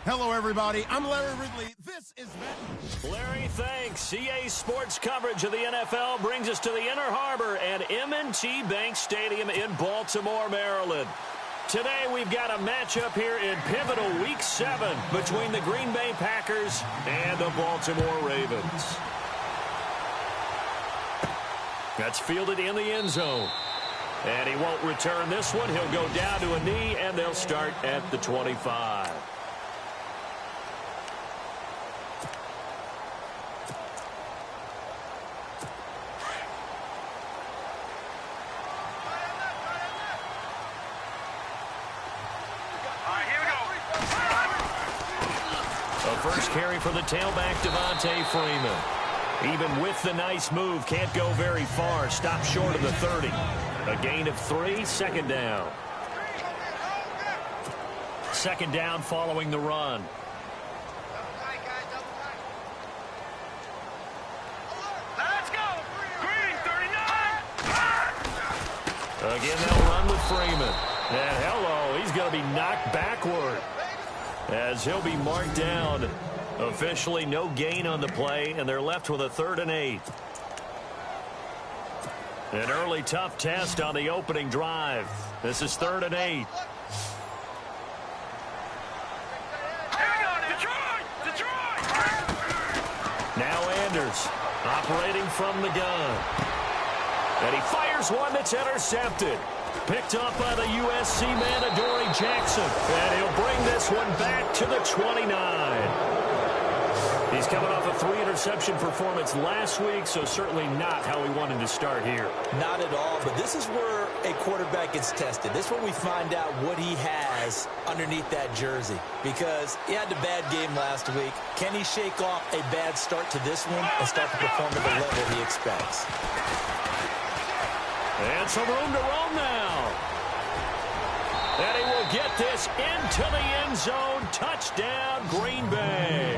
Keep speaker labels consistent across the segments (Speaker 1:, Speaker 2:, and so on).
Speaker 1: Hello, everybody. I'm Larry Ridley. This is Matt.
Speaker 2: Larry, thanks. CA Sports coverage of the NFL brings us to the Inner Harbor at M&T Bank Stadium in Baltimore, Maryland. Today, we've got a matchup here in pivotal Week 7 between the Green Bay Packers and the Baltimore Ravens. That's fielded in the end zone. And he won't return this one. He'll go down to a knee, and they'll start at the 25. First carry for the tailback, Devontae Freeman. Even with the nice move, can't go very far. Stop short of the 30. A gain of 3, second down. Second down following the run.
Speaker 3: Let's go! Green, 39!
Speaker 2: Again, they'll run with Freeman. And hello, he's going to be knocked backward, as he'll be marked down. Officially no gain on the play, and they're left with a 3rd and 8. An early tough test on the opening drive. This is 3rd and 8.
Speaker 3: Detroit!
Speaker 2: Now Anders operating from the gun. And he fires one that's intercepted. Picked up by the USC man, Adoree Jackson. And he'll bring this one back to the 29. He's coming off a 3-interception performance last week, so certainly not how he wanted to start here.
Speaker 4: Not at all, but this is where a quarterback gets tested. This is where we find out what he has underneath that jersey, because he had a bad game last week. Can he shake off a bad start to this one and start to perform at the level he expects?
Speaker 2: And some room to roam now. And he will get this into the end zone. Touchdown, Green Bay.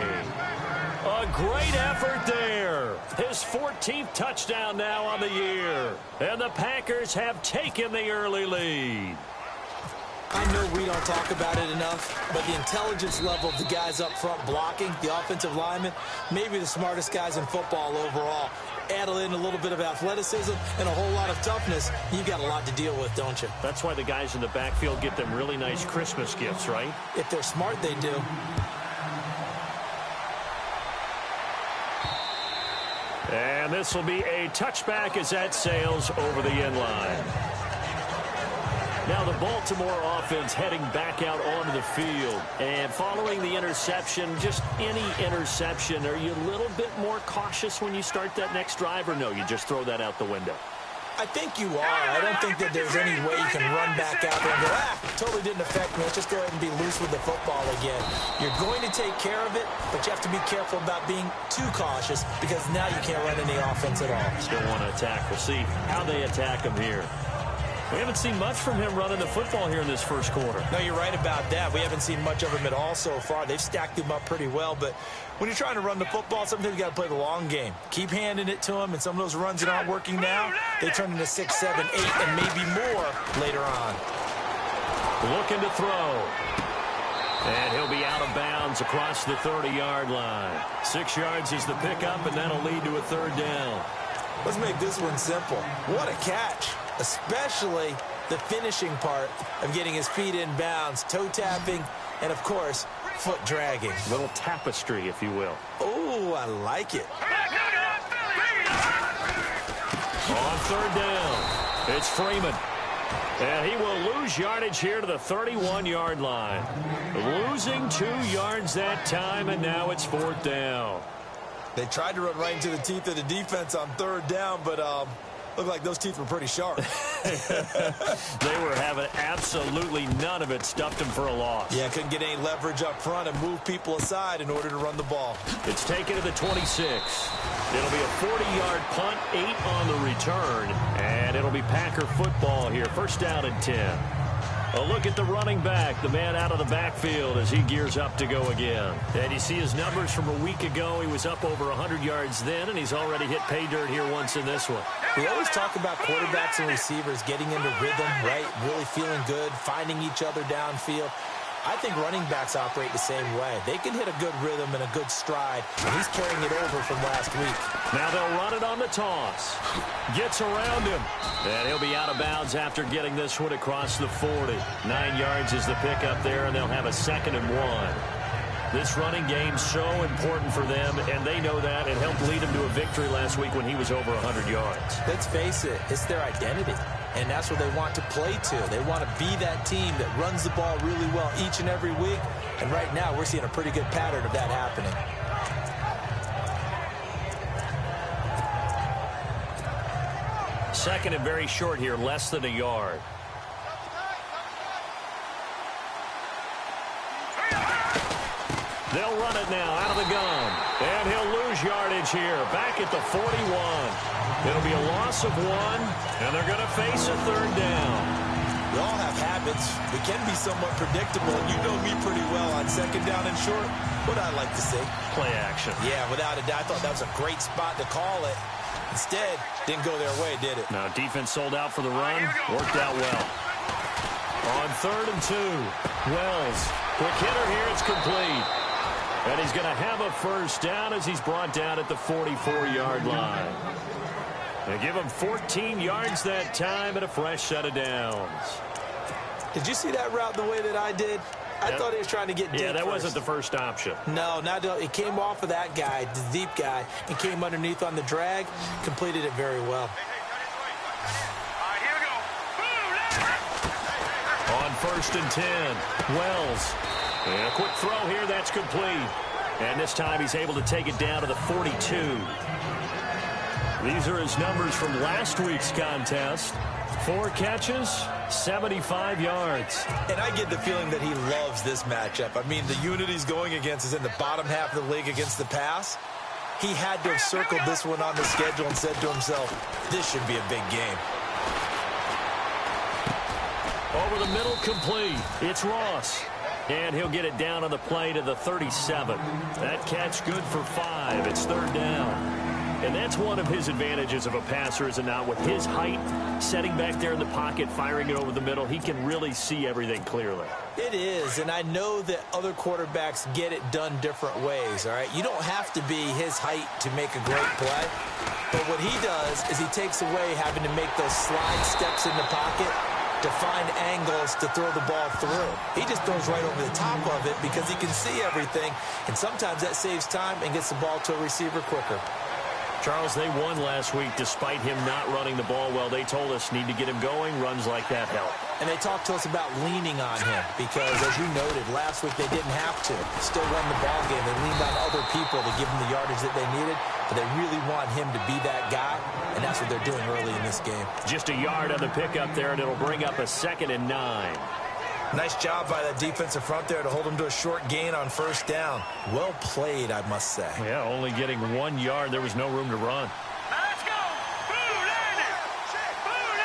Speaker 2: A great effort there. His 14th touchdown now on the year. And the Packers have taken the early lead.
Speaker 4: I know we don't talk about it enough, but the intelligence level of the guys up front blocking, the offensive linemen, maybe the smartest guys in football overall. Add in a little bit of athleticism and a whole lot of toughness, you've got a lot to deal with, don't you?
Speaker 2: That's why the guys in the backfield get them really nice Christmas gifts, right?
Speaker 4: If they're smart, they do.
Speaker 2: And this will be a touchback as that sails over the end line. Now the Baltimore offense heading back out onto the field. And following the interception, just any interception, are you a little bit more cautious when you start that next drive, or no, you just throw that out the window?
Speaker 4: I think you are. I don't think that there's any way you can run back out there and go, totally didn't affect me. Let's just go ahead and be loose with the football again. You're going to take care of it, but you have to be careful about being too cautious, because now you can't run any offense at all.
Speaker 2: Still want to attack. We'll see how they attack him here. We haven't seen much from him running the football here in this first quarter.
Speaker 4: No, you're right about that. We haven't seen much of him at all so far. They've stacked him up pretty well, but when you're trying to run the football, sometimes you got to play the long game. Keep handing it to him, and some of those runs that aren't working now, they turn into 6, 7, 8, and maybe more later on.
Speaker 2: Looking to throw. And he'll be out of bounds across the 30-yard line. 6 yards is the pickup, and that'll lead to a 3rd down.
Speaker 4: Let's make this one simple. What a catch, especially the finishing part of getting his feet in bounds, toe tapping, and, of course, foot dragging.
Speaker 2: Little tapestry, if you will.
Speaker 4: Oh, I like it.
Speaker 2: On 3rd down, it's Freeman. And he will lose yardage here to the 31-yard line. Losing 2 yards that time, and now it's 4th down.
Speaker 4: They tried to run right into the teeth of the defense on 3rd down, but looked like those teeth were pretty sharp.
Speaker 2: They were having absolutely none of it. Stuffed them for a loss.
Speaker 4: Yeah, couldn't get any leverage up front and move people aside in order to run the ball.
Speaker 2: It's taken to the 26. It'll be a 40-yard punt, 8 on the return, and it'll be Packer football here. 1st down and 10. A look at the running back, the man out of the backfield as he gears up to go again. And you see his numbers from a week ago. He was up over 100 yards then, and he's already hit pay dirt here once in this one.
Speaker 4: We always talk about quarterbacks and receivers getting into rhythm, right? Really feeling good, finding each other downfield. I think running backs operate the same way. They can hit a good rhythm and a good stride, and he's carrying it over from last week.
Speaker 2: Now they'll run it on the toss. Gets around him. And he'll be out of bounds after getting this one across the 40. 9 yards is the pickup there, and they'll have a 2nd and 1. This running game's so important for them, and they know that. It helped lead them to a victory last week when he was over 100 yards.
Speaker 4: Let's face it, it's their identity, and that's what they want to play to. They want to be that team that runs the ball really well each and every week, and right now we're seeing a pretty good pattern of that happening.
Speaker 2: Second and very short here, less than a yard. They'll run it now out of the gun. And he'll lose yardage here. Back at the 41. It'll be a loss of 1. And they're going to face a 3rd down.
Speaker 4: We all have habits. We can be somewhat predictable. You know me pretty well on 2nd down and short. What I like to see.
Speaker 2: Play action.
Speaker 4: Yeah, without a doubt. I thought that was a great spot to call it. Instead, didn't go their way, did it?
Speaker 2: Now defense sold out for the run. Worked out well. On 3rd and 2. Wells. Quick hitter here. It's complete. And he's going to have a 1st down as he's brought down at the 44-yard line. They give him 14 yards that time and a fresh set of downs.
Speaker 4: Did you see that route the way that I did? I thought he was trying to get deep.
Speaker 2: Yeah, that
Speaker 4: first.
Speaker 2: wasn't the first option.
Speaker 4: No, it came off of that guy, the deep guy, and came underneath on the drag. Completed it very well.
Speaker 2: On 1st and 10, Wells. And a quick throw here, that's complete. And this time he's able to take it down to the 42. These are his numbers from last week's contest. 4 catches, 75 yards.
Speaker 4: And I get the feeling that he loves this matchup. I mean, the unit he's going against is in the bottom half of the league against the pass. He had to have circled this one on the schedule and said to himself, this should be a big game.
Speaker 2: Over the middle, complete. It's Ross. And he'll get it down on the play to the 37. That catch good for 5. It's 3rd down. And that's one of his advantages of a passer, is it not? With his height, setting back there in the pocket, firing it over the middle, he can really see everything clearly.
Speaker 4: It is, and I know that other quarterbacks get it done different ways, all right? You don't have to be his height to make a great play. But what he does is he takes away having to make those slide steps in the pocket to find angles to throw the ball through. He just throws right over the top of it because he can see everything, and sometimes that saves time and gets the ball to a receiver quicker.
Speaker 2: Charles, they won last week despite him not running the ball well. They told us need to get him going. Runs like that help.
Speaker 4: And they talked to us about leaning on him because, as you noted, last week they didn't have to. Still won the ball game. They leaned on other people to give them the yardage that they needed, but they really want him to be that guy, and that's what they're doing early in this game.
Speaker 2: Just a yard on the pickup there, and it'll bring up a 2nd and 9.
Speaker 4: Nice job by that defensive front there to hold him to a short gain on 1st down. Well played, I must say.
Speaker 2: Yeah, only getting 1 yard. There was no room to run.
Speaker 3: Let's go!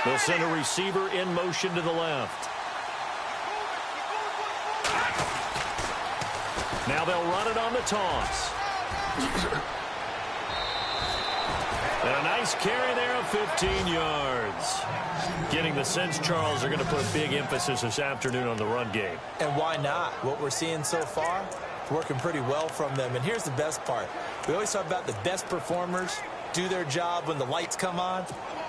Speaker 2: They'll send a receiver in motion to the left. Now they'll run it on the toss. And a nice carry there of 15 yards. Getting the sense, Charles, are going to put a big emphasis this afternoon on the run game.
Speaker 4: And why not? What we're seeing so far, working pretty well from them. And here's the best part. We always talk about the best performers do their job when the lights come on.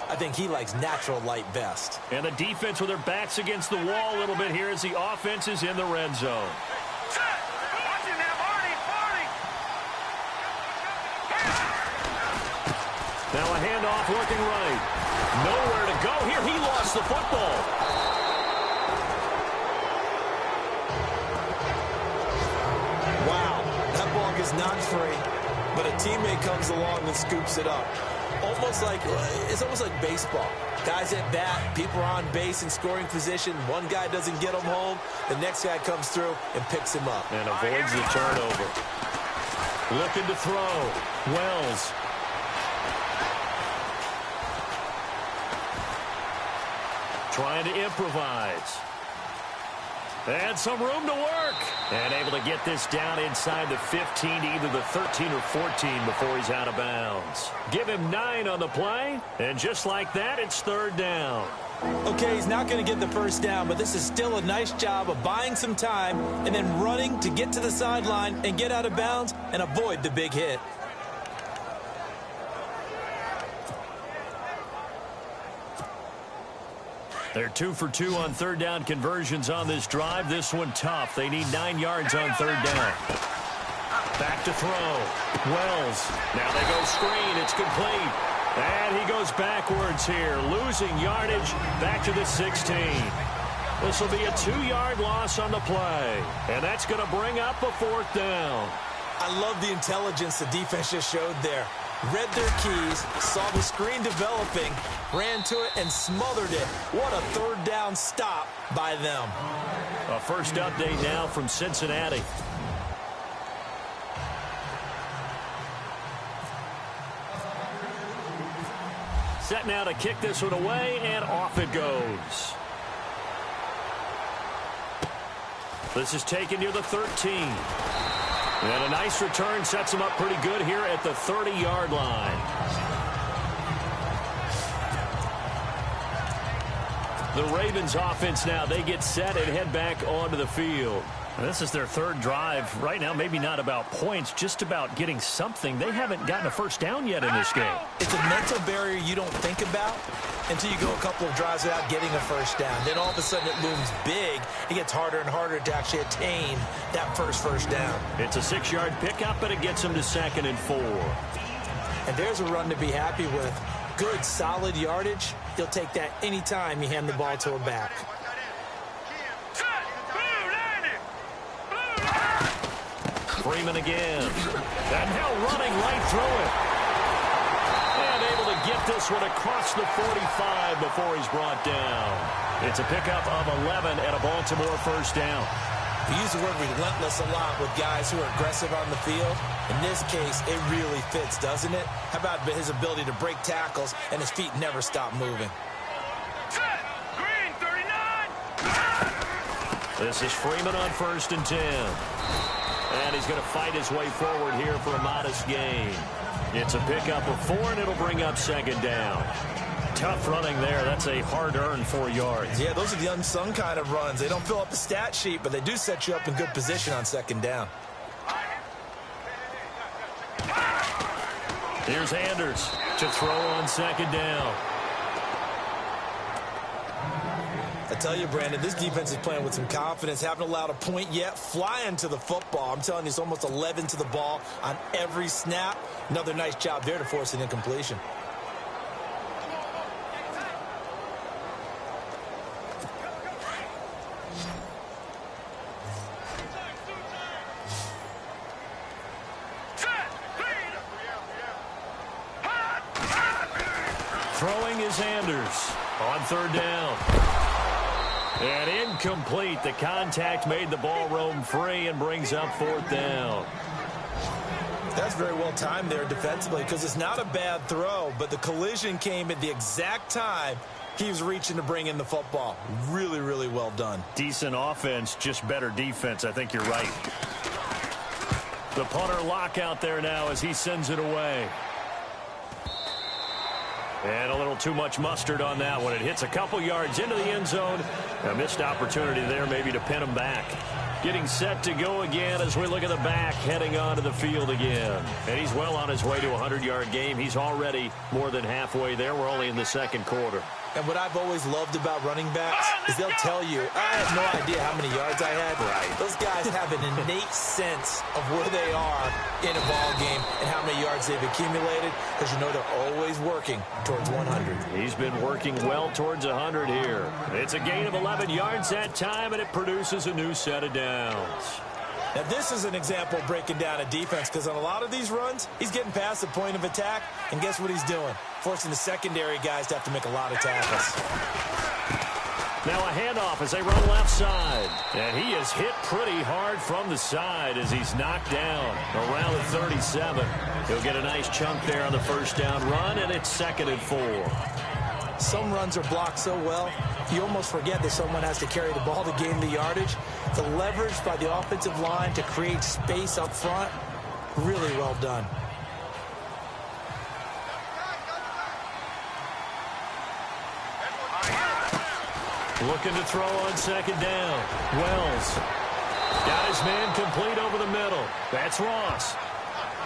Speaker 4: I think he likes natural light best.
Speaker 2: And the defense with their backs against the wall a little bit here as the offense is in the red zone. Now a handoff looking right. Nowhere to go here. He lost the football.
Speaker 4: Wow, that ball gets knocked free, but a teammate comes along and scoops it up. It's almost like baseball. Guys at bat, people are on base in scoring position. One guy doesn't get him home. The next guy comes through and picks him up.
Speaker 2: And avoids the turnover. Looking to throw. Wells. Trying to improvise. And some room to work. And able to get this down inside the 15 to either the 13 or 14 before he's out of bounds. Give him 9 on the play. And just like that, it's third down.
Speaker 4: Okay, he's not going to get the first down, but this is still a nice job of buying some time and then running to get to the sideline and get out of bounds and avoid the big hit.
Speaker 2: They're 2 for 2 on third down conversions on this drive. This one tough. They need 9 yards on third down. Back to throw. Wells. Now they go screen. It's complete. And he goes backwards here, losing yardage back to the 16. This will be a 2-yard loss on the play. And that's going to bring up a fourth down.
Speaker 4: I love the intelligence the defense just showed there. Read their keys, saw the screen developing, ran to it, and smothered it. What a third down stop by them.
Speaker 2: A first update now from Cincinnati. Set now to kick this one away, and off it goes. This is taken near the 13. And a nice return sets him up pretty good here at the 30-yard line. The Ravens offense now, they get set and head back onto the field. This is their third drive. Right now, maybe not about points, just about getting something. They haven't gotten a first down yet in this game.
Speaker 4: It's a mental barrier you don't think about until you go a couple of drives without getting a first down. Then all of a sudden it looms big. It gets harder and harder to actually attain that first down.
Speaker 2: It's a 6-yard pickup, but it gets him to 2nd and 4.
Speaker 4: And there's a run to be happy with. Good, solid yardage. He'll take that anytime you hand the ball to a back.
Speaker 2: Freeman again. And now running right through it. And able to get this one across the 45 before he's brought down. It's a pickup of 11 and a Baltimore first down.
Speaker 4: We use the word relentless a lot with guys who are aggressive on the field. In this case, it really fits, doesn't it? How about his ability to break tackles and his feet never stop moving?
Speaker 3: Green 39.
Speaker 2: This is Freeman on 1st and 10. And he's going to fight his way forward here for a modest gain. It's a pickup of 4, and it'll bring up 2nd down. Tough running there. That's a hard-earned 4 yards.
Speaker 4: Yeah, those are the unsung kind of runs. They don't fill up the stat sheet, but they do set you up in good position on 2nd down.
Speaker 2: Here's Anders to throw on 2nd down.
Speaker 4: I tell you, Brandon, this defense is playing with some confidence. Haven't allowed a point yet. Flying to the football. I'm telling you, it's almost 11 to the ball on every snap. Another nice job there to force an incompletion.
Speaker 2: Throwing is Anders on 3rd down. And incomplete. The contact made the ball roam free and brings up 4th down.
Speaker 4: That's very well timed there defensively because it's not a bad throw, but the collision came at the exact time he was reaching to bring in the football. Really, really well done.
Speaker 2: Decent offense, just better defense. I think you're right. The punter lockout there now as he sends it away. And a little too much mustard on that one. It hits a couple yards into the end zone. A missed opportunity there maybe to pin him back. Getting set to go again as we look at the back, heading onto the field again. And he's well on his way to a 100-yard game. He's already more than halfway there. We're only in the 2nd quarter.
Speaker 4: And what I've always loved about running backs is they'll tell you, I have no idea how many yards I had.
Speaker 2: Right.
Speaker 4: Those guys have an innate sense of where they are in a ball game and how many yards they've accumulated because you know they're always working towards 100.
Speaker 2: He's been working well towards 100 here. It's a gain of 11 yards that time, and it produces a new set of downs.
Speaker 4: Now, this is an example of breaking down a defense because on a lot of these runs, he's getting past the point of attack, and guess what he's doing? Forcing the secondary guys to have to make a lot of tackles.
Speaker 2: Now a handoff as they run left side. And he is hit pretty hard from the side as he's knocked down around the 37. He'll get a nice chunk there on the 1st down run, and it's 2nd and 4.
Speaker 4: Some runs are blocked so well, you almost forget that someone has to carry the ball to gain the yardage. The leverage by the offensive line to create space up front, really well done.
Speaker 2: Looking to throw on second down. Wells got his man complete over the middle. That's Ross.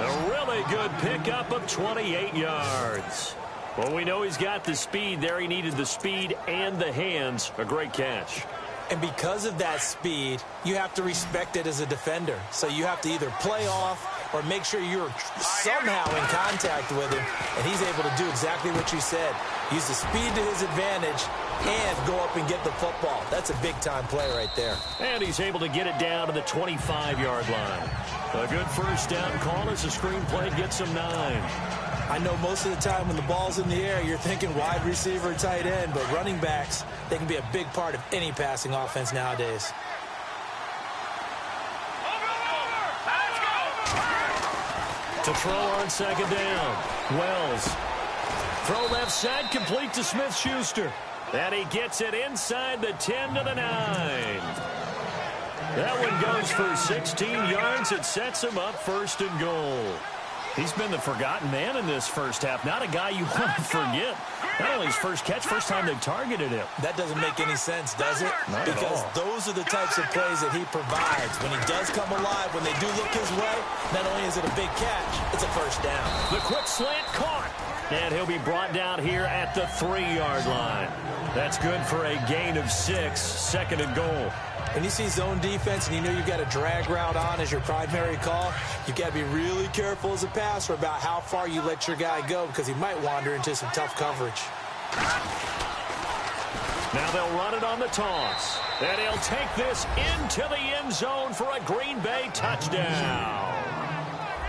Speaker 2: A really good pickup of 28 yards. Well, we know he's got the speed there. He needed the speed and the hands. A great catch.
Speaker 4: And because of that speed, you have to respect it as a defender. So you have to either play off or make sure you're somehow in contact with him. And he's able to do exactly what you said. Use the speed to his advantage and go up and get the football. That's a big-time play right there.
Speaker 2: And he's able to get it down to the 25-yard line. A good first down call as the screen play gets him 9.
Speaker 4: I know most of the time when the ball's in the air, you're thinking wide receiver, tight end, but running backs, they can be a big part of any passing offense nowadays.
Speaker 2: To throw on second down. Wells. Throw left side, complete to Smith-Schuster. And he gets it inside the 10 to the 9. That one goes for 16 yards. It sets him up first and goal. He's been the forgotten man in this first half. Not a guy you want to forget. Not only his first catch, first time they've targeted him.
Speaker 4: That doesn't make any sense, does it?
Speaker 2: Not
Speaker 4: because
Speaker 2: at all.
Speaker 4: Those are the types of plays that he provides. When he does come alive, when they do look his way, not only is it a big catch, it's a first down.
Speaker 2: The quick slant caught. And he'll be brought down here at the 3-yard line. That's good for a gain of 6, second and goal.
Speaker 4: When you see zone defense and you know you've got a drag route on as your primary call, you've got to be really careful as a passer about how far you let your guy go because he might wander into some tough coverage.
Speaker 2: Now they'll run it on the toss. And he'll take this into the end zone for a Green Bay touchdown.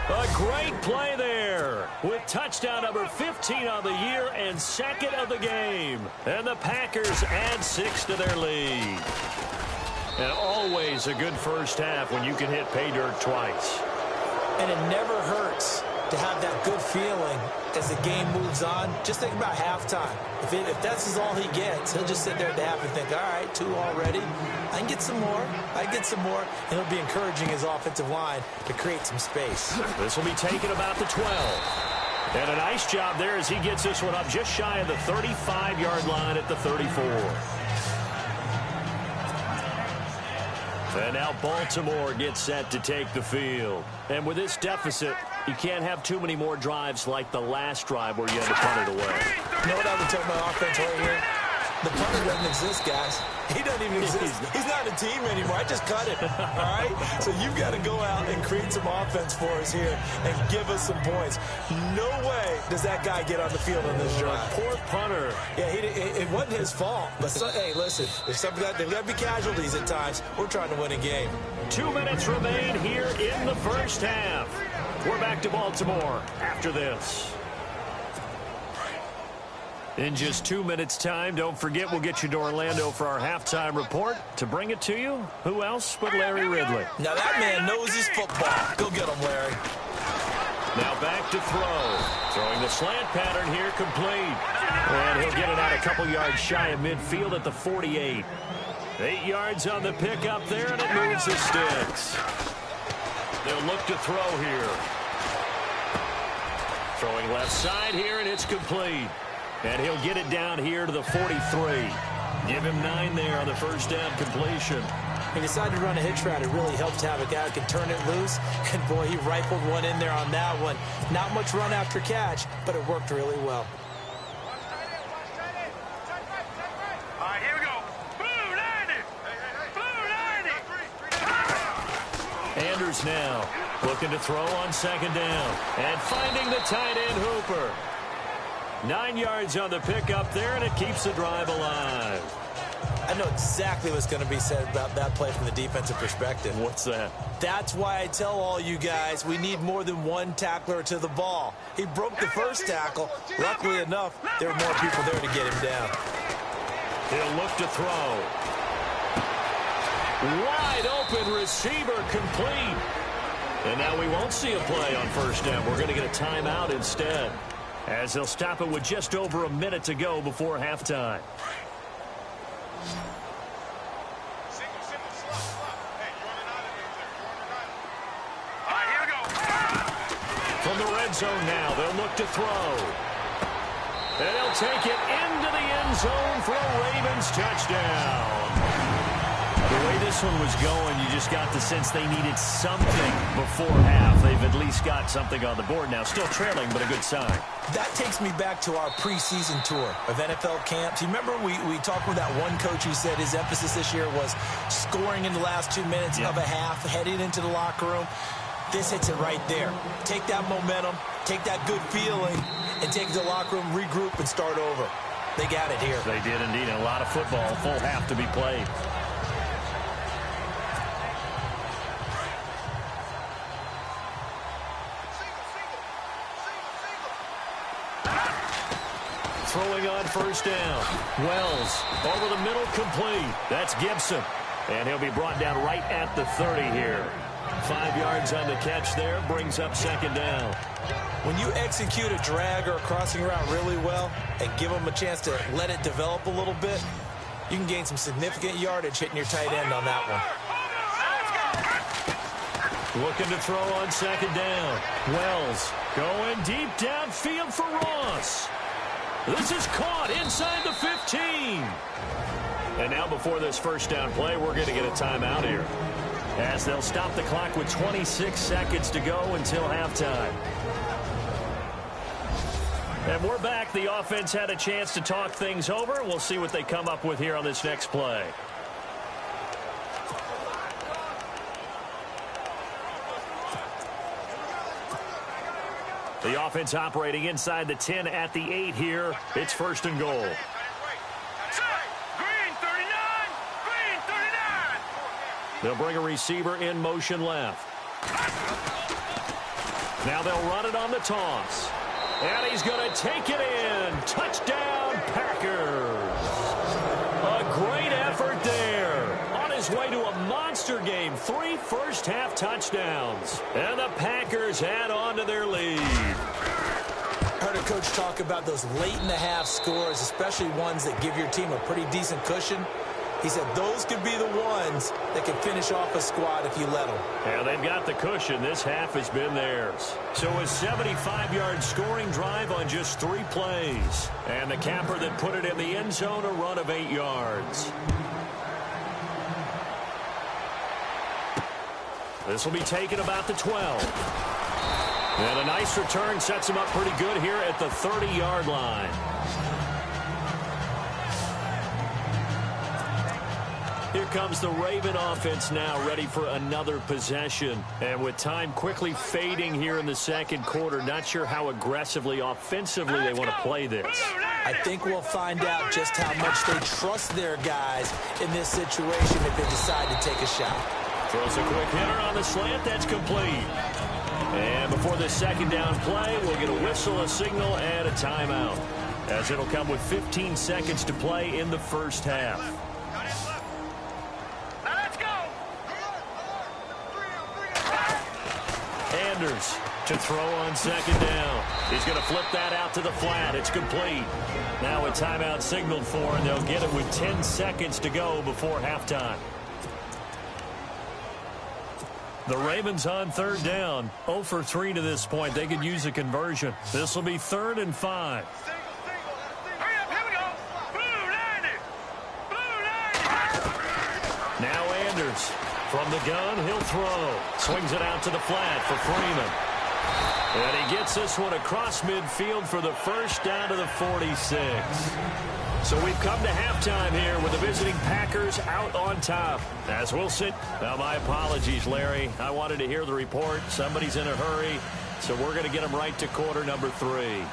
Speaker 2: A great play there with touchdown number 15 on the year and second of the game. And the Packers add 6 to their lead. And always a good first half when you can hit pay dirt twice.
Speaker 4: And it never hurts to have that good feeling as the game moves on. Just think about halftime. If that's all he gets, he'll just sit there at the half and think, all right, 2 already. I can get some more. I can get some more. And he'll be encouraging his offensive line to create some space.
Speaker 2: This will be taken about the 12. And a nice job there as he gets this one up just shy of the 35-yard line at the 34. And now Baltimore gets set to take the field. And with this deficit, you can't have too many more drives like the last drive where you had to punt it away.
Speaker 4: You know what I would tell my offense right here? The punter doesn't exist, guys. He doesn't even exist. He's not a team anymore. I just cut him, all right? So you've got to go out and create some offense for us here and give us some points. No way does that guy get on the field on this drive.
Speaker 2: Poor punter.
Speaker 4: Yeah, it wasn't his fault. But, hey, listen, if there's got to be casualties at times. We're trying to win a game.
Speaker 2: 2 minutes remain here in the first half. We're back to Baltimore after this. In just 2 minutes' time, don't forget we'll get you to Orlando for our halftime report. To bring it to you, who else but Larry Ridley?
Speaker 4: Now that man knows his football. Go get him, Larry.
Speaker 2: Now back to throw. Throwing the slant pattern here complete. And he'll get it out a couple yards shy of midfield at the 48. 8 yards on the pickup there, and it moves the sticks. They'll look to throw here. Throwing left side here, and it's complete. And he'll get it down here to the 43. Give him 9 there on the first down completion.
Speaker 4: He decided to run a hitch route. It really helped to have a guy who can turn it loose. And, boy, he rifled one in there on that one. Not much run after catch, but it worked really well.
Speaker 3: All right, here we go. Blue 90. Blue 90.
Speaker 2: Anders now looking to throw on second down. And finding the tight end Hooper. 9 yards on the pickup there, and it keeps the drive alive.
Speaker 4: I know exactly what's going to be said about that play from the defensive perspective.
Speaker 2: What's that?
Speaker 4: That's why I tell all you guys we need more than one tackler to the ball. He broke the first tackle. Luckily enough, there were more people there to get him down.
Speaker 2: He'll look to throw. Wide open receiver complete. And now we won't see a play on first down. We're going to get a timeout instead, as they'll stop it with just over a minute to go before halftime. end zone now. They'll look to throw. And they'll take it into the end zone for a Ravens touchdown. The way this one was going, you just got the sense they needed something before half. They've at least got something on the board now. Still trailing, but a good sign.
Speaker 4: That takes me back to our preseason tour of NFL camps. You remember we talked with that one coach who said his emphasis this year was scoring in the last 2 minutes of a half, heading into the locker room. This hits it right there. Take that momentum, take that good feeling, and take it to the locker room, regroup, and start over. They got it here.
Speaker 2: They did indeed. A lot of football, full half to be played. Throwing on first down. Wells over the middle, complete. That's Gibson. And he'll be brought down right at the 30 here. 5 yards on the catch there, brings up second down.
Speaker 4: When you execute a drag or a crossing route really well and give them a chance to let it develop a little bit, you can gain some significant yardage hitting your tight end on that one.
Speaker 2: Looking to throw on second down. Wells going deep downfield for Ross. This is caught inside the 15. And now before this first down play, we're going to get a timeout here, as they'll stop the clock with 26 seconds to go until halftime. And we're back. The offense had a chance to talk things over. We'll see what they come up with here on this next play. The offense operating inside the 10 at the 8 here. It's first and goal. They'll bring a receiver in motion left. Now they'll run it on the toss. And he's going to take it in. Touchdown, Packers. A great effort there. On his way to a monster game. 3 first-half touchdowns. And the Packers add on to their lead.
Speaker 4: I heard a coach talk about those late-in-the-half scores, especially ones that give your team a pretty decent cushion. He said those could be the ones that can finish off a squad if you let them.
Speaker 2: Yeah, they've got the cushion. This half has been theirs. So a 75-yard scoring drive on just 3 plays. And the capper that put it in the end zone, a run of 8 yards. This will be taken about the 12. And a nice return sets him up pretty good here at the 30-yard line. Here comes the Raven offense now, ready for another possession. And with time quickly fading here in the second quarter, not sure how aggressively, offensively they want to play this.
Speaker 4: I think we'll find out just how much they trust their guys in this situation if they decide to take a shot.
Speaker 2: Throws a quick hitter on the slant. That's complete. And before the second down play, we'll get a whistle, a signal, and a timeout, as it'll come with 15 seconds to play in the first half. Anders to throw on second down. He's going to flip that out to the flat. It's complete. Now a timeout signaled for, and they'll get it with 10 seconds to go before halftime. The Ravens on third down. 0 for 3 to this point. They could use a conversion. This will be 3rd and 5. Now Anders. From the gun, he'll throw. Swings it out to the flat for Freeman. And he gets this one across midfield for the first down to the 46. So we've come to halftime here with the visiting Packers out on top. As we'll sit. Now, my apologies, Larry. I wanted to hear the report. Somebody's in a hurry. So we're going to get him right to quarter number 3.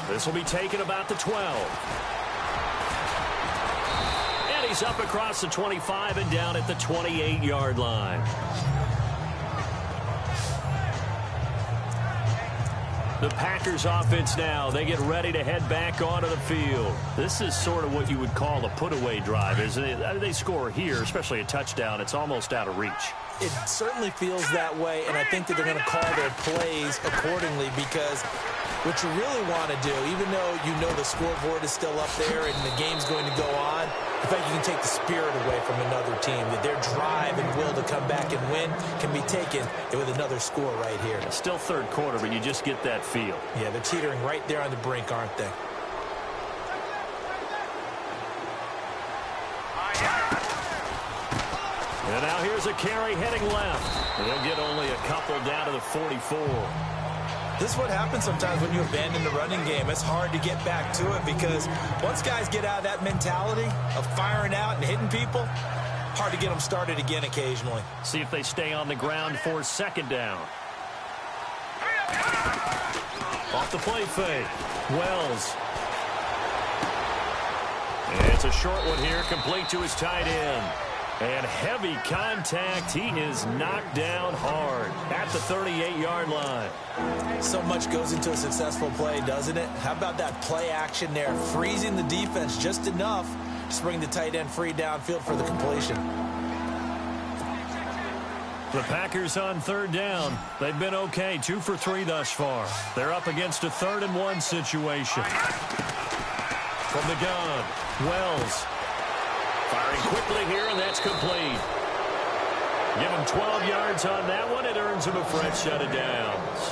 Speaker 2: This will be taken about the 12. He's up across the 25 and down at the 28-yard line. The Packers offense now, they get ready to head back onto the field. This is sort of what you would call a put-away drive, isn't it? They score here, especially a touchdown. It's almost out of reach.
Speaker 4: It certainly feels that way, and I think that they're going to call their plays accordingly, because What you really want to do, even though you know the scoreboard is still up there and the game's going to go on, in fact, you can take the spirit away from another team, that their drive and will to come back and win can be taken with another score right here.
Speaker 2: It's still third quarter, but you just get that feel.
Speaker 4: Yeah, they're teetering right there on the brink, aren't they?
Speaker 2: And now here's a carry heading left. And he'll get only a couple down to the 44.
Speaker 4: This is what happens sometimes when you abandon the running game. It's hard to get back to it because once guys get out of that mentality of firing out and hitting people, hard to get them started again occasionally.
Speaker 2: See if they stay on the ground for second down. Off the play fake. Wells. And it's a short one here, complete to his tight end. And heavy contact. He is knocked down hard at the 38-yard line.
Speaker 4: So much goes into a successful play, doesn't it? How about that play action there? Freezing the defense just enough to bring the tight end free downfield for the completion.
Speaker 2: The Packers on third down. They've been okay, 2 for 3 thus far. They're up against a 3rd-and-1 situation. From the gun, Wells. Firing quickly here, and that's complete. Give him 12 yards on that one. It earns him a fresh set of downs.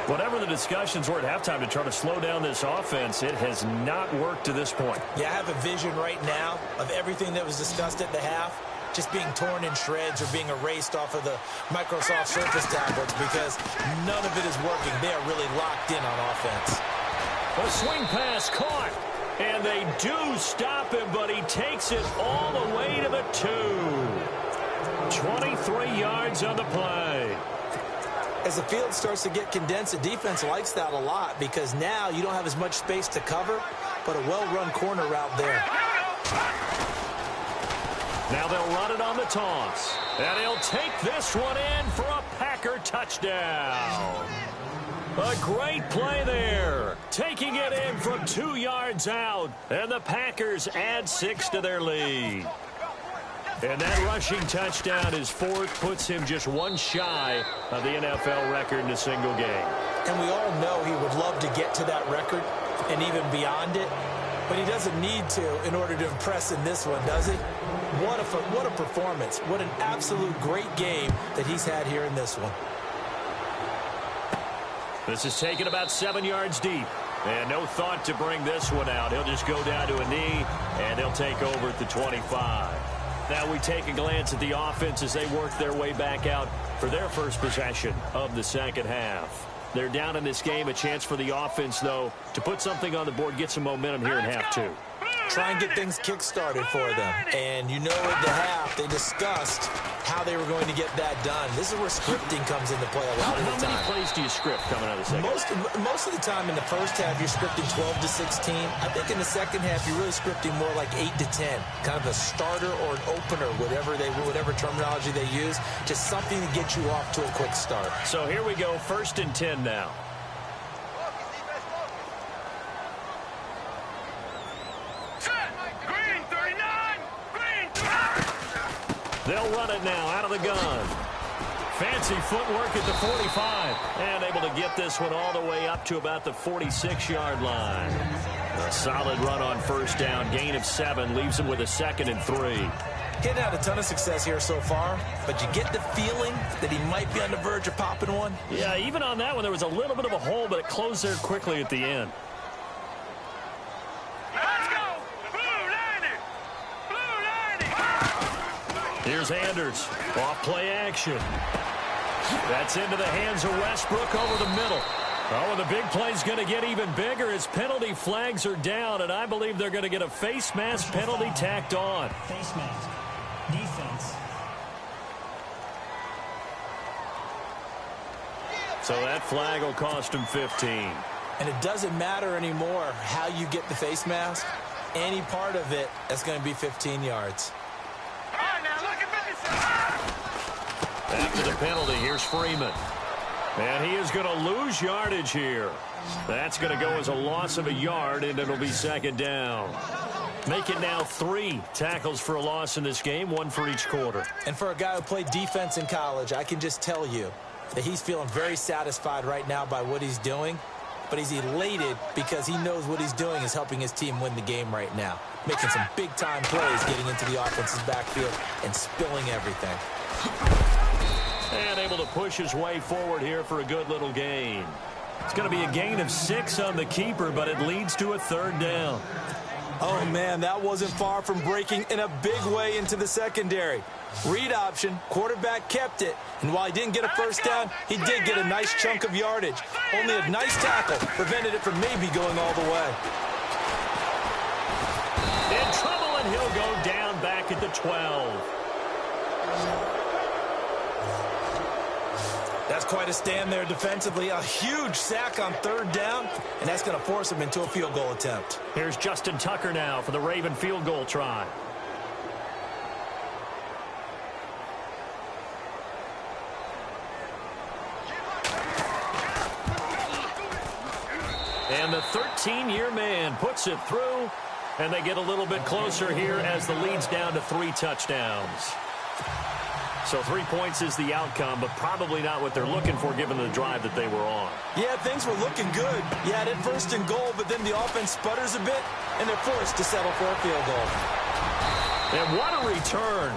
Speaker 2: Whatever the discussions were at halftime to try to slow down this offense, it has not worked to this point.
Speaker 4: Yeah, I have a vision right now of everything that was discussed at the half just being torn in shreds or being erased off of the Microsoft Surface tablets because none of it is working. They are really locked in on offense.
Speaker 2: A swing pass caught. And they do stop him, but he takes it all the way to the 2. 23 yards on the play.
Speaker 4: As the field starts to get condensed, the defense likes that a lot because now you don't have as much space to cover, but a well-run corner route there.
Speaker 2: Now they'll run it on the toss. And he'll take this one in for a Packer touchdown. A great play there. Taking it in from 2 yards out. And the Packers add 6 to their lead. And that rushing touchdown, his 4th, puts him just 1 shy of the NFL record in a single game.
Speaker 4: And we all know he would love to get to that record and even beyond it. But he doesn't need to in order to impress in this one, does he? What a performance. What an absolute great game that he's had here in this one.
Speaker 2: This is taken about 7 yards deep. And no thought to bring this one out. He'll just go down to a knee, and he'll take over at the 25. Now we take a glance at the offense as they work their way back out for their first possession of the second half. They're down in this game. A chance for the offense, though, to put something on the board, get some momentum here in half 2.
Speaker 4: Try and get things kick-started for them. And you know at the half, they discussed how they were going to get that done. This is where scripting comes into play a lot of the time.
Speaker 2: How many plays do you script coming out of the second half?
Speaker 4: Most of the time in the first half, you're scripting 12 to 16. I think in the second half, you're really scripting more like 8 to 10. Kind of a starter or an opener, whatever terminology they use. Just something to get you off to a quick start.
Speaker 2: So here we go, 1st and 10 now. They'll run it now out of the gun. Fancy footwork at the 45. And able to get this one all the way up to about the 46-yard line. A solid run on first down. Gain of 7 leaves him with a 2nd and 3.
Speaker 4: Getting out a ton of success here so far, but you get the feeling that he might be on the verge of popping one.
Speaker 2: Yeah, even on that one, there was a little bit of a hole, but it closed there quickly at the end. Here's Anders, off play action. That's into the hands of Westbrook over the middle. Oh, and the big play's going to get even bigger as penalty flags are down, and I believe they're going to get a face mask penalty tacked on.
Speaker 5: Face mask. Defense.
Speaker 2: So that flag will cost him 15.
Speaker 4: And it doesn't matter anymore how you get the face mask. Any part of it, that's going to be 15 yards.
Speaker 2: After the penalty, here's Freeman. And he is going to lose yardage here. That's going to go as a loss of a yard, and it'll be 2nd down. Make it now 3 tackles for a loss in this game, 1 for each quarter.
Speaker 4: And for a guy who played defense in college, I can just tell you that he's feeling very satisfied right now by what he's doing. but he's elated because he knows what he's doing is helping his team win the game right now. Making some big-time plays, getting into the offense's backfield and spilling everything.
Speaker 2: And able to push his way forward here for a good little gain. It's going to be a gain of 6 on the keeper, but it leads to a 3rd down.
Speaker 4: Oh, man, that wasn't far from breaking in a big way into the secondary. Read option, quarterback kept it, and while he didn't get a first down, he did get a nice chunk of yardage. Only a nice tackle prevented it from maybe going all the way.
Speaker 2: In trouble, and he'll go down back at the 12.
Speaker 4: That's quite a stand there defensively. A huge sack on 3rd down, and that's going to force him into a field goal attempt.
Speaker 2: Here's Justin Tucker now for the Raven field goal try. And the 13-year man puts it through, and they get a little bit closer here as the lead's down to 3 touchdowns. So 3 points is the outcome, but probably not what they're looking for given the drive that they were on.
Speaker 4: Yeah, things were looking good. You had it 1st and goal, but then the offense sputters a bit, and they're forced to settle for a field goal.
Speaker 2: And what a return.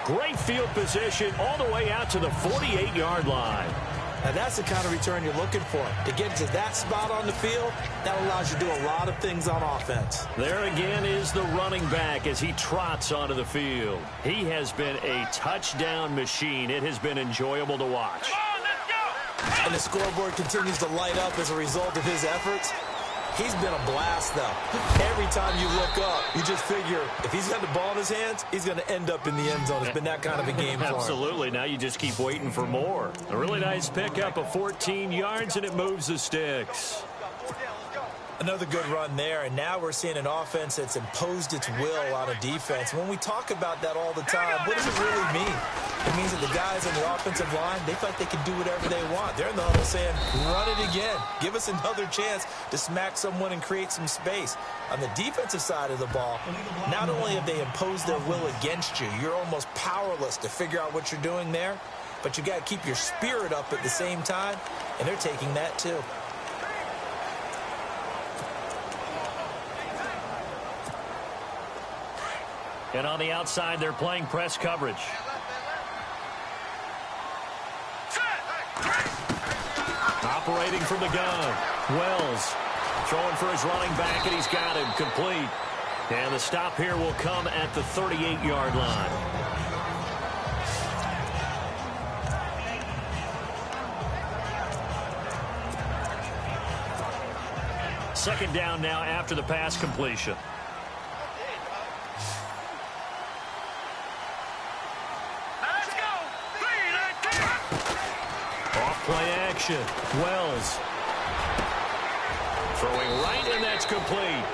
Speaker 2: Great field position all the way out to the 48-yard line.
Speaker 4: Now, that's the kind of return you're looking for. To get to that spot on the field, that allows you to do a lot of things on offense.
Speaker 2: There again is the running back as he trots onto the field. He has been a touchdown machine. It has been enjoyable to watch.
Speaker 3: Come on, let's go!
Speaker 4: And the scoreboard continues to light up as a result of his efforts. He's been a blast, though. Every time you look up, you just figure if he's got the ball in his hands, he's going to end up in the end zone. It's been that kind of a game for him.
Speaker 2: Absolutely. Now you just keep waiting for more. A really nice pickup of 14 yards, and it moves the sticks.
Speaker 4: Another good run there, and now we're seeing an offense that's imposed its will on a defense. When we talk about that all the time, what does it really mean? It means that the guys on the offensive line, they feel like they can do whatever they want. They're in the huddle saying, run it again. Give us another chance to smack someone and create some space. On the defensive side of the ball, not only have they imposed their will against you, you're almost powerless to figure out what you're doing there, but you got to keep your spirit up at the same time, and they're taking that too.
Speaker 2: And on the outside, they're playing press coverage. Operating from the gun. Wells throwing for his running back, and he's got him complete. And the stop here will come at the 38-yard line. Second down now after the pass completion. Play action. Wells throwing right, and that's complete.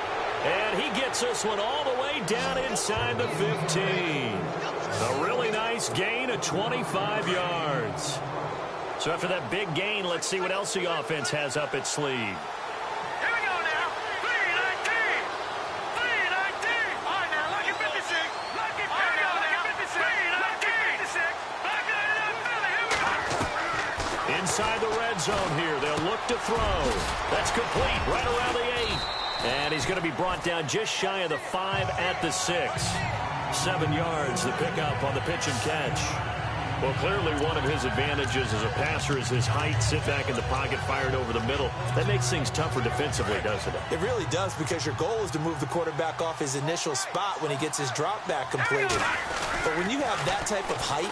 Speaker 2: And he gets this one all the way down inside the 15. A really nice gain of 25 yards. So after that big gain, let's see what else the offense has up its sleeve.
Speaker 3: Here we go now. 3-19. 3-19. All right, now, look at 56. Look at 56. 3-19. 56.
Speaker 2: Inside the red zone here. They'll look to throw. That's complete right around the 8. And he's going to be brought down just shy of the 5 at the 6. 7 yards, the pickup on the pitch and catch. Well, clearly one of his advantages as a passer is his height. Sit back in the pocket, fired over the middle. That makes things tougher defensively, doesn't it?
Speaker 4: It really does, because your goal is to move the quarterback off his initial spot when he gets his drop back completed. But when you have that type of height,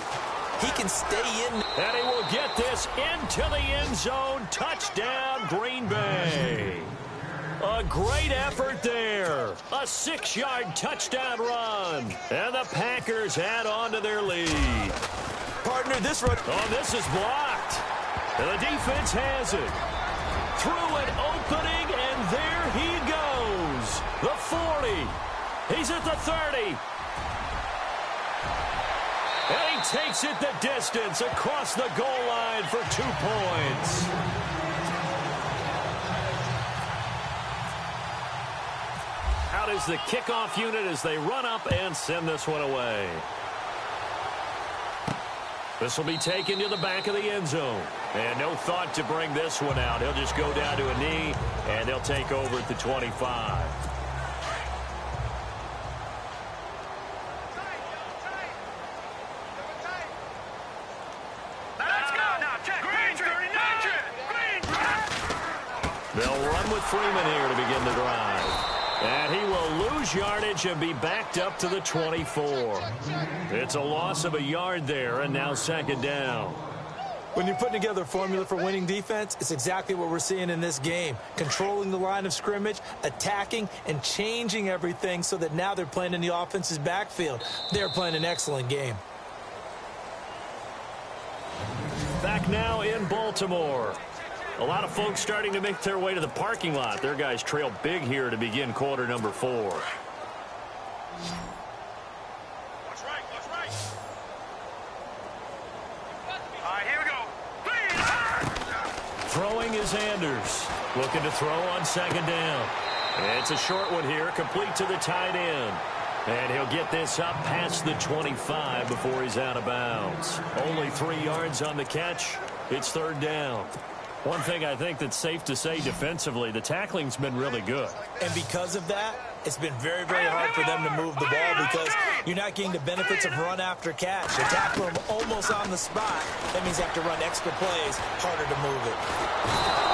Speaker 4: he can stay in.
Speaker 2: And he will get this into the end zone. Touchdown, Green Bay. A great effort there. A 6-yard touchdown run. And the Packers add on to their lead.
Speaker 4: Partner, this run.
Speaker 2: Oh, this is blocked. And the defense has it. Through an opening, and there he goes. The 40. He's at the 30. And he takes it the distance across the goal line for 2 points. Out is the kickoff unit as they run up and send this one away. This will be taken to the back of the end zone. And no thought to bring this one out. He'll just go down to a knee, and they'll take over at the 25. They'll run with Freeman here to begin the drive. And he will lose yardage and be backed up to the 24. It's a loss of a yard there, and now second down.
Speaker 4: When you're putting together a formula for winning defense, it's exactly what we're seeing in this game. Controlling the line of scrimmage, attacking, and changing everything so that now they're playing in the offense's backfield. They're playing an excellent game.
Speaker 2: Back now in Baltimore. A lot of folks starting to make their way to the parking lot. Their guys trail big here to begin quarter number 4.
Speaker 3: What's right? What's right? All right, here we go.
Speaker 2: Throwing is Anders. Looking to throw on second down. It's a short one here, complete to the tight end. And he'll get this up past the 25 before he's out of bounds. Only 3 yards on the catch. It's third down. One thing I think that's safe to say defensively, the tackling's been really good.
Speaker 4: And because of that, it's been very, very hard for them to move the ball because you're not getting the benefits of run after catch. They tackle them almost on the spot. That means they have to run extra plays, harder to move it.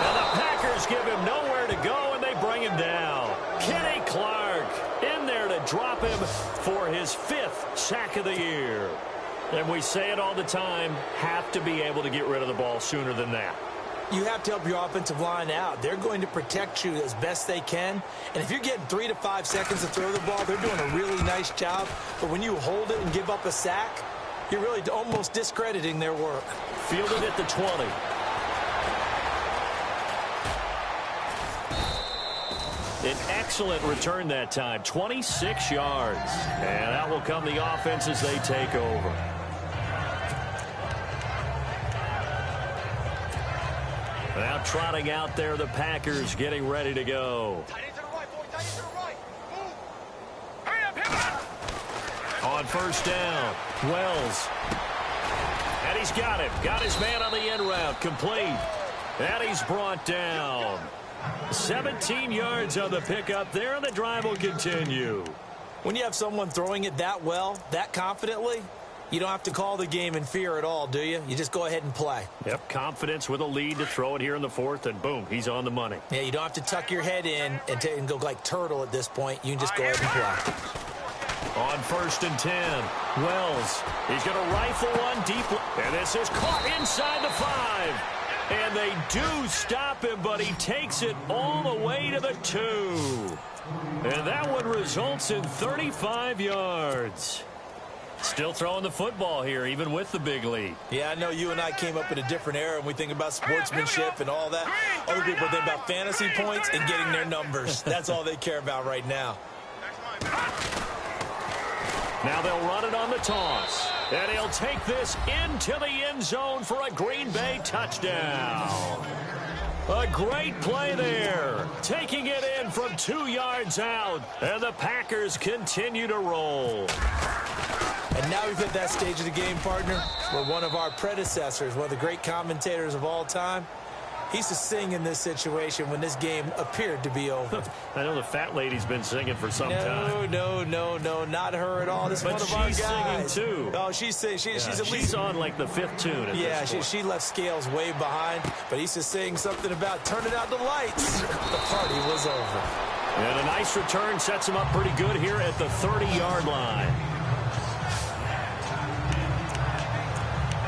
Speaker 2: And the Packers give him nowhere to go, and they bring him down. Kenny Clark in there to drop him for his 5th sack of the year. And we say it all the time, have to be able to get rid of the ball sooner than that.
Speaker 4: You have to help your offensive line out. They're going to protect you as best they can. And if you're getting 3 to 5 seconds to throw the ball, they're doing a really nice job. But when you hold it and give up a sack, you're really almost discrediting their work.
Speaker 2: Fielded at the 20. An excellent return that time, 26 yards. And out will come the offense as they take over. Now trotting out there, the Packers getting ready to go.
Speaker 3: Tight end to the right, boy. Tight end to the right. Move. Hurry up, hit him.
Speaker 2: On first down, Wells. And he's got him. Got his man on the end route, complete. And he's brought down. 17 yards on the pickup there, and the drive will continue.
Speaker 4: When you have someone throwing it that well, that confidently, you don't have to call the game in fear at all, do you? You just go ahead and play.
Speaker 2: Yep, confidence with a lead to throw it here in the 4th, and boom, he's on the money.
Speaker 4: Yeah, you don't have to tuck your head in and go like turtle at this point. You can just go ahead and play.
Speaker 2: On first and 10, Wells. He's going to rifle one deep, and this is caught inside the 5. And they do stop him, but he takes it all the way to the 2. And that one results in 35 yards. Still throwing the football here, even with the big lead.
Speaker 4: Yeah, I know you and I came up in a different era, and we think about sportsmanship and all that. Other people think about fantasy points and getting their numbers. That's all they care about right now.
Speaker 2: Now they'll run it on the toss. And he'll take this into the end zone for a Green Bay touchdown. A great play there. Taking it in from 2 yards out. And the Packers continue to roll.
Speaker 4: And now we've hit that stage of the game, partner, where one of our predecessors, one of the great commentators of all time, he used to sing in this situation when this game appeared to be over.
Speaker 2: I know the fat lady's been singing for some time.
Speaker 4: No, not her at all. This is one of our guys.
Speaker 2: But she's singing, too.
Speaker 4: Oh, she's singing. She's at least...
Speaker 2: She's on, like, the 5th tune at this point.
Speaker 4: She left Scales way behind, but he used to sing something about turning out the lights. The party was over.
Speaker 2: And a nice return sets him up pretty good here at the 30-yard line.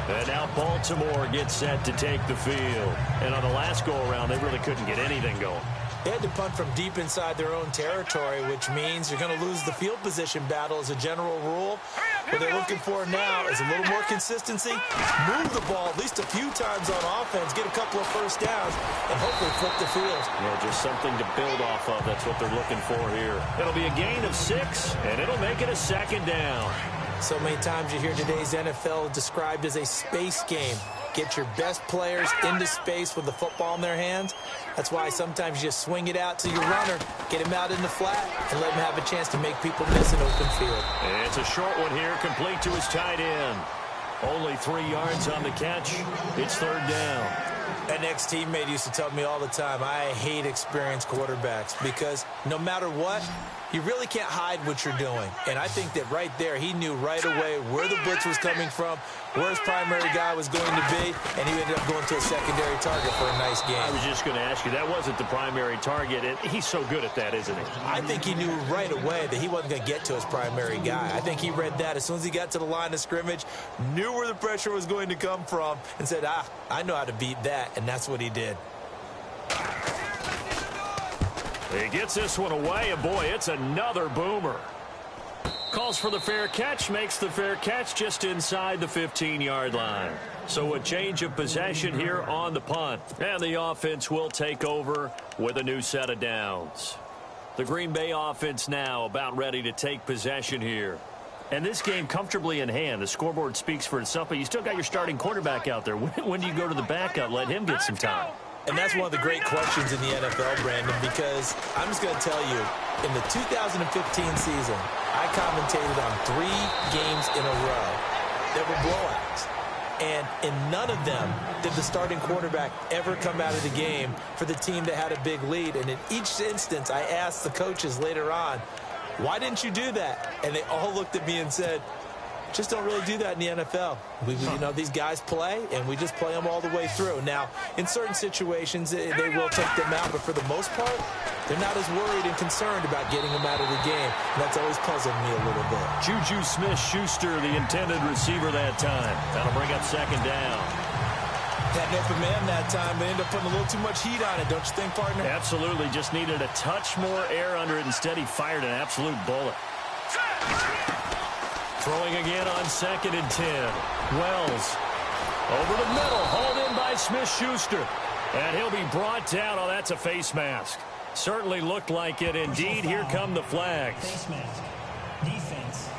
Speaker 2: And now Baltimore gets set to take the field. And on the last go-around, they really couldn't get anything going.
Speaker 4: They had to punt from deep inside their own territory, which means you're going to lose the field position battle as a general rule. What they're looking for now is a little more consistency, move the ball at least a few times on offense, get a couple of first downs, and hopefully flip the field.
Speaker 2: Yeah, just something to build off of. That's what they're looking for here. It'll be a gain of 6, and it'll make it a second down.
Speaker 4: So many times you hear today's NFL described as a space game. Get your best players into space with the football in their hands. That's why sometimes you just swing it out to your runner, get him out in the flat, and let him have a chance to make people miss an open field.
Speaker 2: And it's a short one here, complete to his tight end. Only 3 yards on the catch. It's third down.
Speaker 4: An ex-teammate used to tell me all the time, I hate experienced quarterbacks because no matter what, you really can't hide what you're doing. And I think that right there, he knew right away where the blitz was coming from, where his primary guy was going to be, and he ended up going to a secondary target for a nice game.
Speaker 2: I was just going to ask you, that wasn't the primary target, and he's so good at that, isn't he?
Speaker 4: I think he knew right away that he wasn't going to get to his primary guy. I think he read that as soon as he got to the line of scrimmage, knew where the pressure was going to come from, and said, I know how to beat that, and that's what he did.
Speaker 2: He gets this one away, and boy, it's another boomer. Calls for the fair catch, makes the fair catch just inside the 15-yard line. So a change of possession here on the punt. And the offense will take over with a new set of downs. The Green Bay offense now about ready to take possession here. And this game comfortably in hand. The scoreboard speaks for itself, but you still got your starting quarterback out there. When do you go to the backup? Let him get some time.
Speaker 4: And that's one of the great questions in the NFL, Brandon, because I'm just going to tell you, in the 2015 season, I commentated on 3 games in a row that were blowouts. And in none of them did the starting quarterback ever come out of the game for the team that had a big lead. And in each instance, I asked the coaches later on, why didn't you do that? And they all looked at me and said, just don't really do that in the NFL. You know, these guys play, and we just play them all the way through. Now, in certain situations, they will take them out, but for the most part, they're not as worried and concerned about getting them out of the game. And that's always puzzled me a little bit.
Speaker 2: Juju Smith-Schuster, the intended receiver that time. That'll bring up second down.
Speaker 4: Had an open man that time, but ended up putting a little too much heat on it, don't you think, partner?
Speaker 2: Absolutely. Just needed a touch more air under it. Instead, he fired an absolute bullet. Throwing again on 2nd and 10. Wells over the middle, hauled in by Smith-Schuster. And he'll be brought down. Oh, that's a face mask. Certainly looked like it. Indeed, here come the flags.
Speaker 5: Face mask. Defense.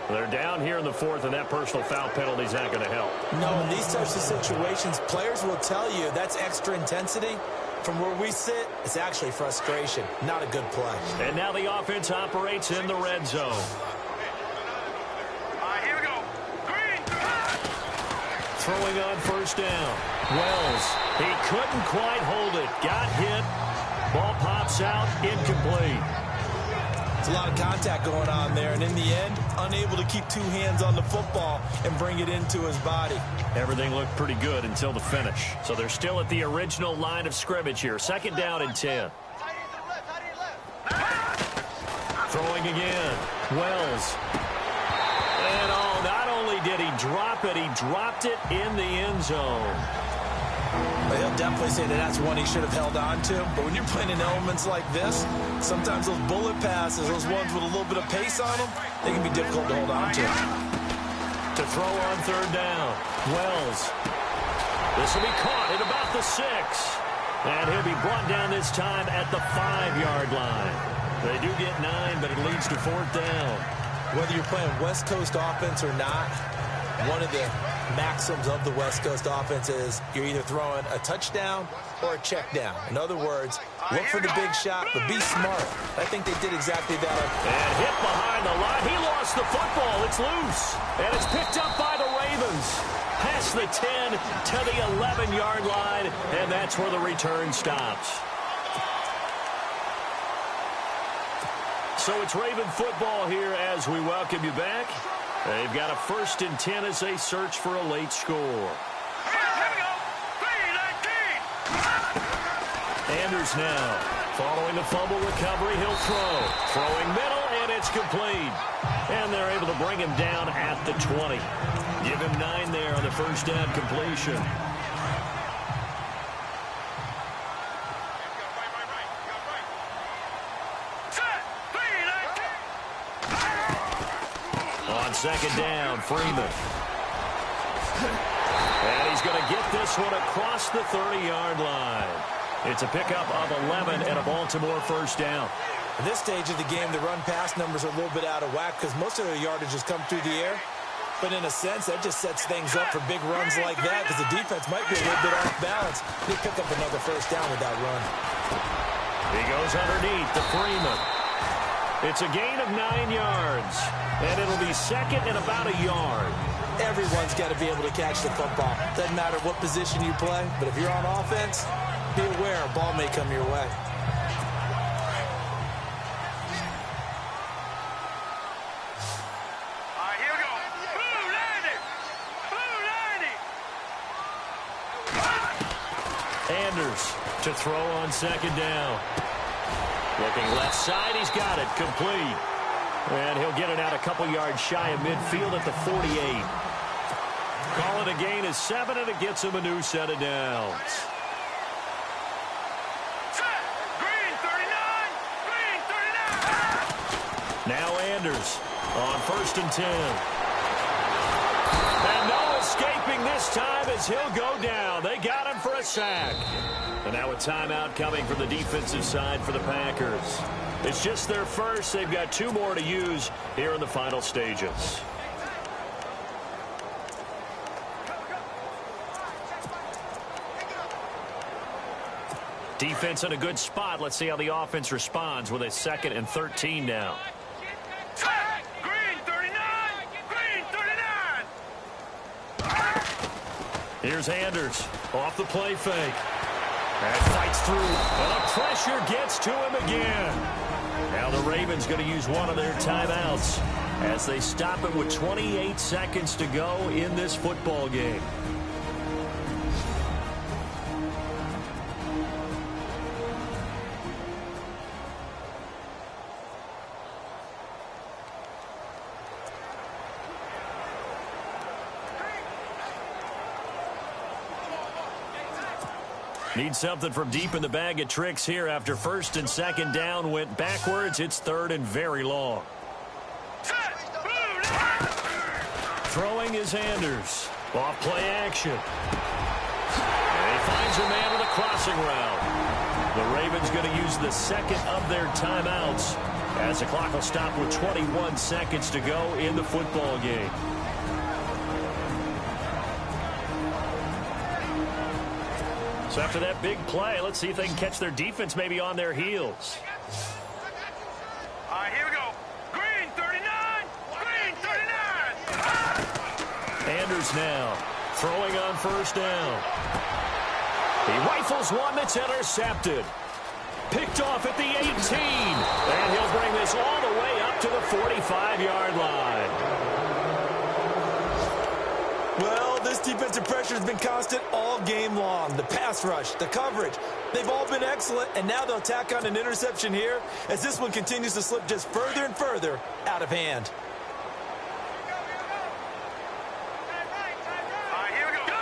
Speaker 2: They're down here in the 4th, and that personal foul penalty is not going to help.
Speaker 4: No, in these types of situations, players will tell you that's extra intensity. From where we sit, it's actually frustration. Not a good play.
Speaker 2: And now the offense operates in the red zone.
Speaker 3: Here we go. Green.
Speaker 2: Throwing on 1st down. Wells, he couldn't quite hold it. Got hit. Ball pops out, incomplete.
Speaker 4: There's a lot of contact going on there, and in the end, unable to keep 2 hands on the football and bring it into his body.
Speaker 2: Everything looked pretty good until the finish. So they're still at the original line of scrimmage here. 2nd down and 10. Throwing again. Wells. And not only did he drop it, he dropped it in the end zone.
Speaker 4: But he'll definitely say that that's one he should have held on to. But when you're playing in elements like this, sometimes those bullet passes, those ones with a little bit of pace on them, they can be difficult to hold on to.
Speaker 2: To throw on 3rd down. Wells. This will be caught at about the 6. And he'll be brought down this time at the 5-yard line. They do get 9, but it leads to 4th down.
Speaker 4: Whether you're playing West Coast offense or not, one of the maxims of the West Coast offense is you're either throwing a touchdown or a check down. In other words, look for the big shot, but be smart. I think they did exactly that.
Speaker 2: And hit behind the line. He lost the football. It's loose. And it's picked up by the Ravens. Past the 10 to the 11-yard line, and that's where the return stops. So it's Raven football here as we welcome you back. They've got a 1st and 10 as they search for a late score.
Speaker 3: Here we go. 3-19.
Speaker 2: Anders now following the fumble recovery. He'll throw. Throwing middle, and it's complete. And they're able to bring him down at the 20. Give him 9 there on the 1st down completion. On 2nd down, Freeman. And he's going to get this one across the 30-yard line. It's a pickup of 11 and a Baltimore 1st down.
Speaker 4: At this stage of the game, the run-pass numbers are a little bit out of whack because most of their yardage has come through the air. But in a sense, that just sets things up for big runs like that because the defense might be a little bit off balance. They pick up another 1st down with that run.
Speaker 2: He goes underneath to Freeman. It's a gain of 9 yards, and it'll be second and about a yard.
Speaker 4: Everyone's got to be able to catch the football. Doesn't matter what position you play, but if you're on offense, be aware a ball may come your way.
Speaker 3: All right, here we go. Blue landing. Blue landing.
Speaker 2: Anders to throw on second down. Looking left side, he's got it, complete. And he'll get it out a couple yards shy of midfield at the 48. Call it a gain of 7, and it gets him a new set of downs.
Speaker 3: Set. Green 39. Green 39.
Speaker 2: Now Anders on 1st and 10. And no escaping this time as he'll go down. They got him for a sack. And now a timeout coming from the defensive side for the Packers. It's just their first. They've got 2 more to use here in the final stages. Defense in a good spot. Let's see how the offense responds with a 2nd and 13 now.
Speaker 3: Green 39. Green 39.
Speaker 2: Here's Anders off the play fake. And fights through. And the pressure gets to him again. Now the Ravens going to use one of their timeouts as they stop it with 28 seconds to go in this football game. Need something from deep in the bag of tricks here after 1st and 2nd down went backwards. It's 3rd and very long. Throwing is Anders. Off play action. And he finds a man with a crossing route. The Ravens going to use the 2nd of their timeouts as the clock will stop with 21 seconds to go in the football game. So after that big play, let's see if they can catch their defense maybe on their heels.
Speaker 3: All right, here we go. Green 39. Green 39.
Speaker 2: Anders now throwing on 1st down. He rifles one that's intercepted. Picked off at the 18. And he'll bring this all the way up to the 45-yard line.
Speaker 4: Well, this defensive pressure has been constant all game long. The pass rush, the coverage, they've all been excellent, and now they'll tack on an interception here as this one continues to slip just further and further out of hand.
Speaker 3: All right, here we go.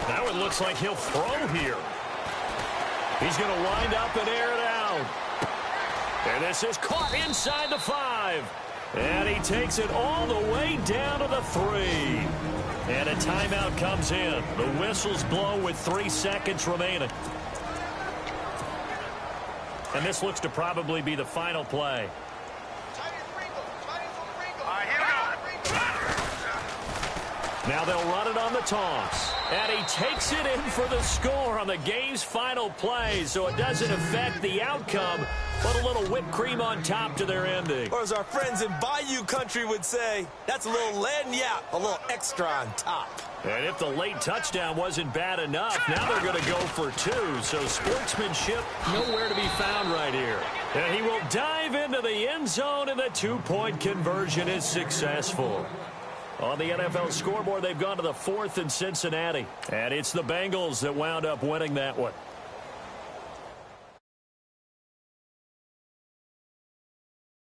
Speaker 2: Now it looks like he'll throw here. He's going to wind up and air it out. And this is caught inside the 5. And he takes it all the way down to the 3. And a timeout comes in. The whistles blow with 3 seconds remaining. And this looks to probably be the final play.
Speaker 3: All right, here we go.
Speaker 2: Now they'll run it on the toss. And he takes it in for the score on the game's final play. So it doesn't affect the outcome, but a little whipped cream on top to their ending.
Speaker 4: Or as our friends in Bayou Country would say, that's a little lagniappe, a little extra on top.
Speaker 2: And if the late touchdown wasn't bad enough, now they're going to go for 2. So sportsmanship nowhere to be found right here. And he will dive into the end zone, and the 2-point conversion is successful. On the NFL scoreboard, they've gone to the 4th in Cincinnati. And it's the Bengals that wound up winning that one.